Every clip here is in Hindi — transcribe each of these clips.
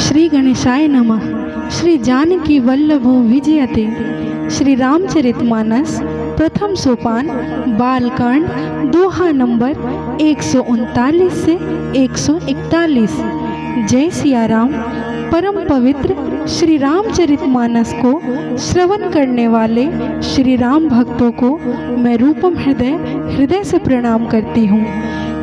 श्री गणेशाय नमः। श्री जानकी वल्लभो विजयते। श्री रामचरितमानस प्रथम सोपान बालकांड दोहा नंबर 139 से 141। जय सिया राम। परम पवित्र श्री रामचरितमानस को श्रवण करने वाले श्री राम भक्तों को मैं रूपम हृदय से प्रणाम करती हूँ।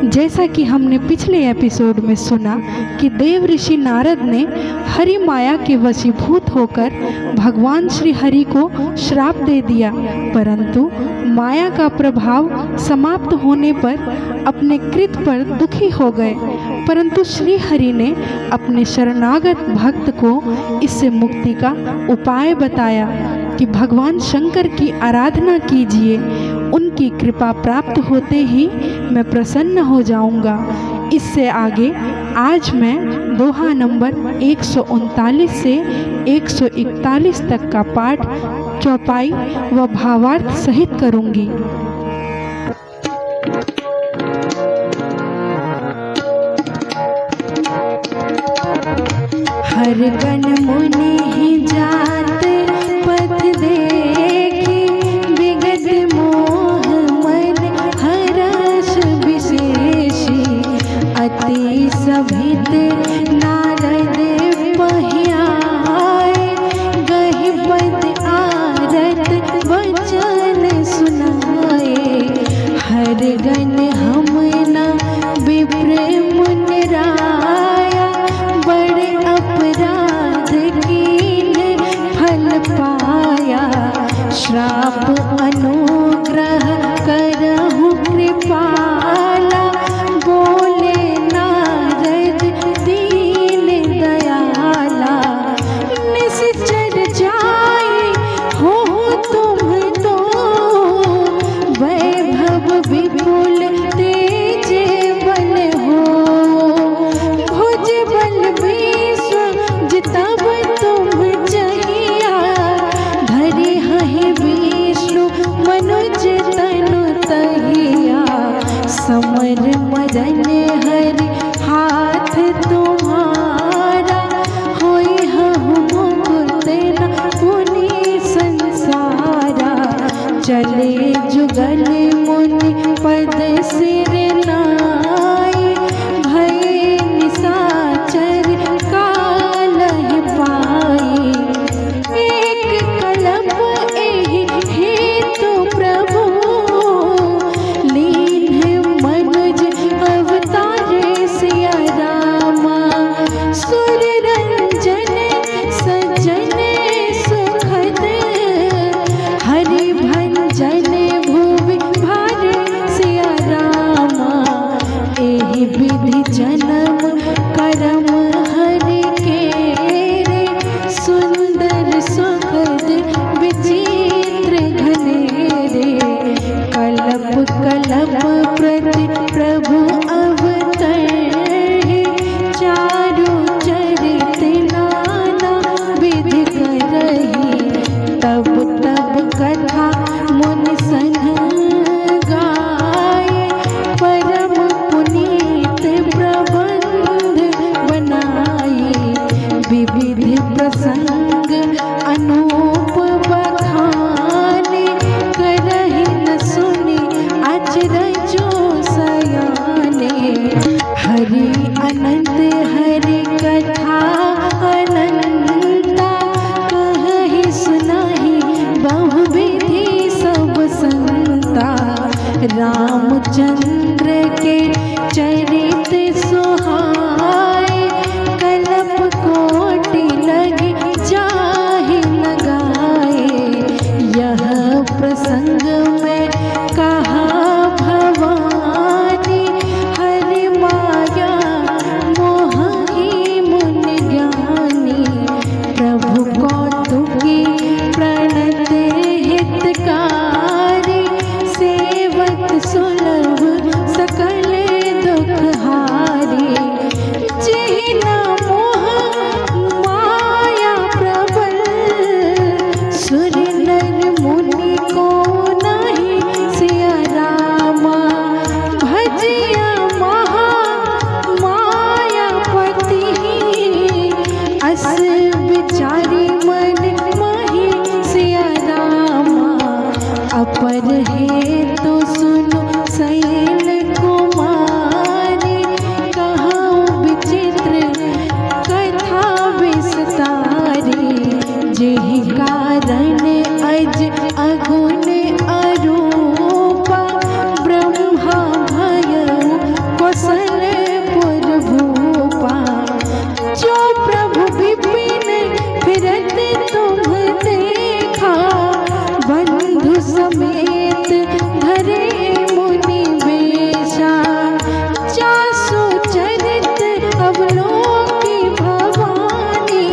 जैसा कि हमने पिछले एपिसोड में सुना कि देव ऋषि नारद ने हरि माया के वशीभूत होकर भगवान श्री हरि को श्राप दे दिया, परंतु माया का प्रभाव समाप्त होने पर अपने कृत पर दुखी हो गए। परंतु श्री हरि ने अपने शरणागत भक्त को इससे मुक्ति का उपाय बताया कि भगवान शंकर की आराधना कीजिए, उनकी कृपा प्राप्त होते ही मैं प्रसन्न हो जाऊंगा। इससे आगे आज मैं दोहा नंबर 139 से 141 तक का पाठ चौपाई व भावार्थ सहित करूंगी। हर गण मुनि ही जात पथ देखी, विगत मोह मन हर्ष विशेषी, अति सभित नारद पहियाए, गहि पद आरत वचन सुनाए। हर गण हम न विप्र मुनि राया, बड़े अपराध कीन फल पाया। श्राप अनुग्रह करहु कृपाला, बोले नारद दीन दयाला। निश्चर जाए हो तुम तो, वैभव विपुल तेज बल हो। भुज बल विश्व जितब तुम चाहिया, धरि हहि विष्णु मनुज तनु तहिया। समर मदन हरि हाथ तुम्हारा, होई हहु मुकुत न पुनि संसारा। चले जुगल मुनि पद सिर नाई, भय निशाचर कालहि पाई। एक कलप एहि हेतु प्रभु, लीन मनुज अवतारे सिया रामा। सुर रंजन सज्जन सुखद, हरि भंजन भुवि भारे सिया रामा। एहि विधि जन्म करम हरि केरे, सुंदर सुखद विचित्र घनेरे। कलप कलप प्रति प्रभु अवतरे, चारु चरित नाना विधि करहि। तब तब कथा मुनि संग गाए, परम पुनीत प्रबंध बनाई। विविध प्रसंग अनूप बखाने, करहि न सुनि अचरजो सयाने। हरि अनंत हरि कथा अनंता, कहहि सुनाहि बहुविधि सब संता। रामचंद्र के चरित सुहाए, कलप कोटि लगी जाहि न गाए। यह प्रसंग में कहा भवानी, हरि माया मोहि मुनि ज्ञानी। प्रभु कौतुकी प्रणत हितकारी, सेवक सुलभ अस विचारी मन माही सिया रामा, अपर है तो सुनो शैल कुमारी, कहाँ विचित्र कथा विस्तारी, जेहि कारण अज अगुण अरूपा, ब्रह्मा भयउ कौशलपुर भूपा, जो प्रभु विपिन फिरत तुम देखा, बंधु समेत धरे मुनि वेशा, जासु चरित अवलोकी भवानी,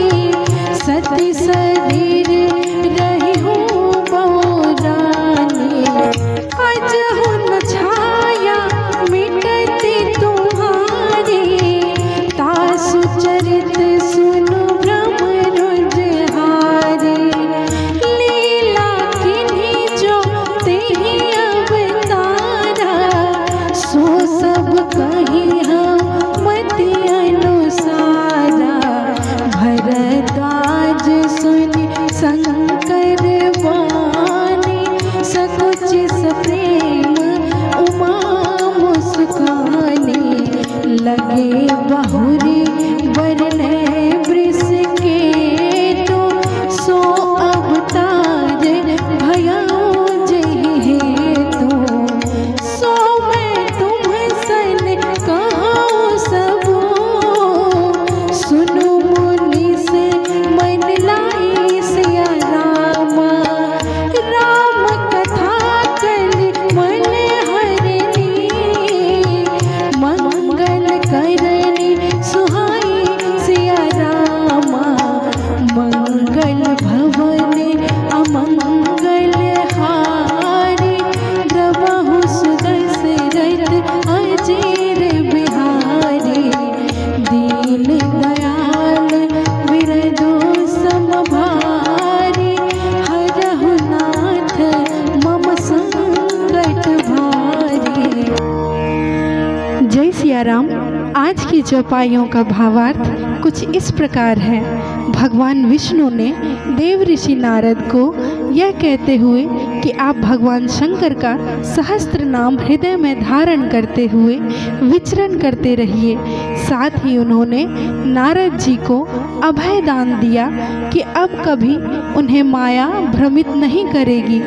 सती शरीर रहिहु बहुरानी, अजहु न छाया मिटती तुम्हारी, तासु चरित सुनु ब्रह्म रुजहारी, लीला किन्हीं जो तेहि अवतारा, सो सब कही हम मति अनुसारा, भरद्वाज सुनि शंकर वाणी, सकुच सप्रेम उमा मुस्कानी, लगे बहुरी बरने वृष के तो, सो अवतार भयउ जहि हेतु, सो मैं तुम सन कहूँ सबो, सुनु मुनि से मन लाई सिया रामा, राम कथा कल मन हरनी, मंगल करनी सुहाई सिया रामा, मंगल भवन अमंगल हारी, द्रवहु सुदशरथ अजेर बिहारी, दीन दयाल विरजो समभारी, हरहु नाथ मम संकट भारी। जय सिया राम। आज की चौपाइयों का भावार्थ कुछ इस प्रकार है। भगवान विष्णु ने देव ऋषि नारद को यह कहते हुए कि आप भगवान शंकर का सहस्त्र नाम हृदय में धारण करते हुए विचरण करते रहिए। साथ ही उन्होंने नारद जी को अभय दान दिया कि अब कभी उन्हें माया भ्रमित नहीं करेगी।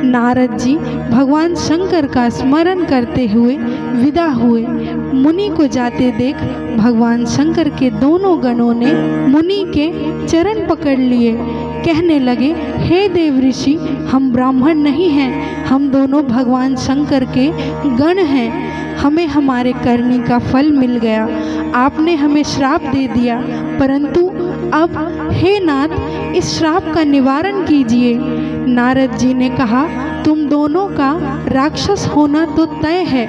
नारद जी भगवान शंकर का स्मरण करते हुए विदा हुए। मुनि को जाते देख भगवान शंकर के दोनों गणों ने मुनि के चरण पकड़ लिए। कहने लगे, हे देव ऋषि, हम ब्राह्मण नहीं हैं, हम दोनों भगवान शंकर के गण हैं। हमें हमारे करनी का फल मिल गया। आपने हमें श्राप दे दिया, परंतु अब हे नाथ इस श्राप का निवारण कीजिए। नारद जी ने कहा, तुम दोनों का राक्षस होना तो तय है,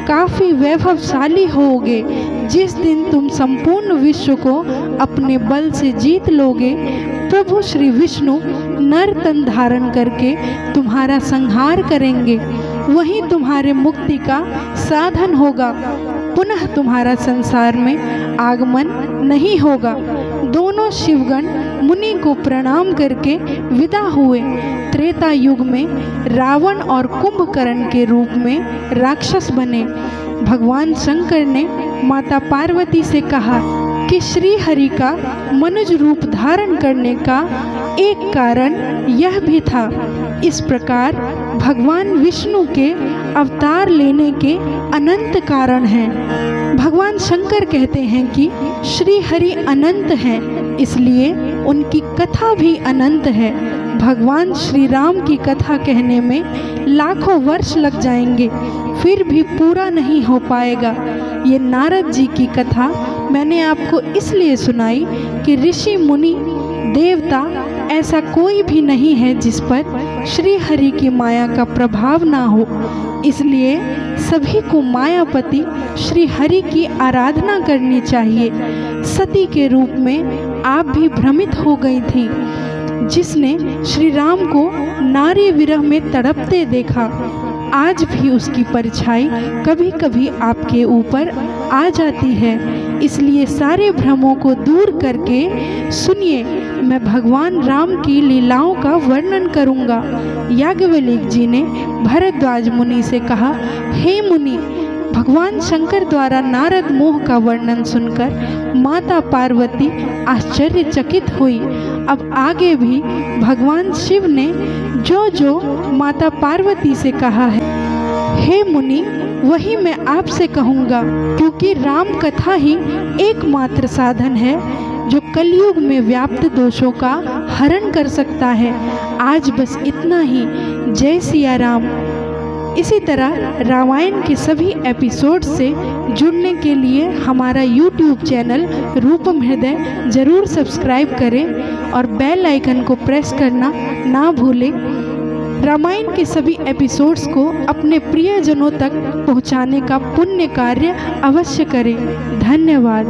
काफी वैभवशाली होगे। जिस दिन तुम संपूर्ण विश्व को अपने बल से जीत लोगे, प्रभु श्री विष्णु नर तन धारण करके तुम्हारा संहार करेंगे। वही तुम्हारे मुक्ति का साधन होगा। पुनः तुम्हारा संसार में आगमन नहीं होगा। दोनों शिवगण मुनि को प्रणाम करके विदा हुए। त्रेता युग में रावण और कुंभकर्ण के रूप में राक्षस बने। भगवान शंकर ने माता पार्वती से कहा कि श्री हरि का मनुज रूप धारण करने का एक कारण यह भी था। इस प्रकार भगवान विष्णु के अवतार लेने के अनंत कारण हैं। भगवान शंकर कहते हैं कि श्री हरि अनंत हैं, इसलिए उनकी कथा भी अनंत है। भगवान श्री राम की कथा कहने में लाखों वर्ष लग जाएंगे, फिर भी पूरा नहीं हो पाएगा। ये नारद जी की कथा मैंने आपको इसलिए सुनाई कि ऋषि मुनि देवता ऐसा कोई भी नहीं है जिस पर श्री हरि की माया का प्रभाव ना हो। इसलिए सभी को मायापति श्री हरि की आराधना करनी चाहिए। सती के रूप में आप भी भ्रमित हो गई थी। जिसने श्री राम को नारी विरह में तड़पते देखा, आज भी उसकी परछाई कभी कभी आपके ऊपर आ जाती है। इसलिए सारे भ्रमों को दूर करके सुनिए, मैं भगवान राम की लीलाओं का वर्णन करूंगा। याज्ञवल्क्य जी ने भरद्वाज मुनि से कहा, हे मुनि, भगवान शंकर द्वारा नारद मोह का वर्णन सुनकर माता पार्वती आश्चर्यचकित हुई। अब आगे भी भगवान शिव ने जो जो माता पार्वती से कहा है, हे मुनि, वही मैं आपसे कहूँगा, क्योंकि राम कथा ही एकमात्र साधन है जो कलयुग में व्याप्त दोषों का हरण कर सकता है। आज बस इतना ही। जय सिया राम। इसी तरह रामायण के सभी एपिसोड से जुड़ने के लिए हमारा YouTube चैनल रूपम हृदय ज़रूर सब्सक्राइब करें और बेल आइकन को प्रेस करना ना भूलें। रामायण के सभी एपिसोड्स को अपने प्रियजनों तक पहुंचाने का पुण्य कार्य अवश्य करें। धन्यवाद।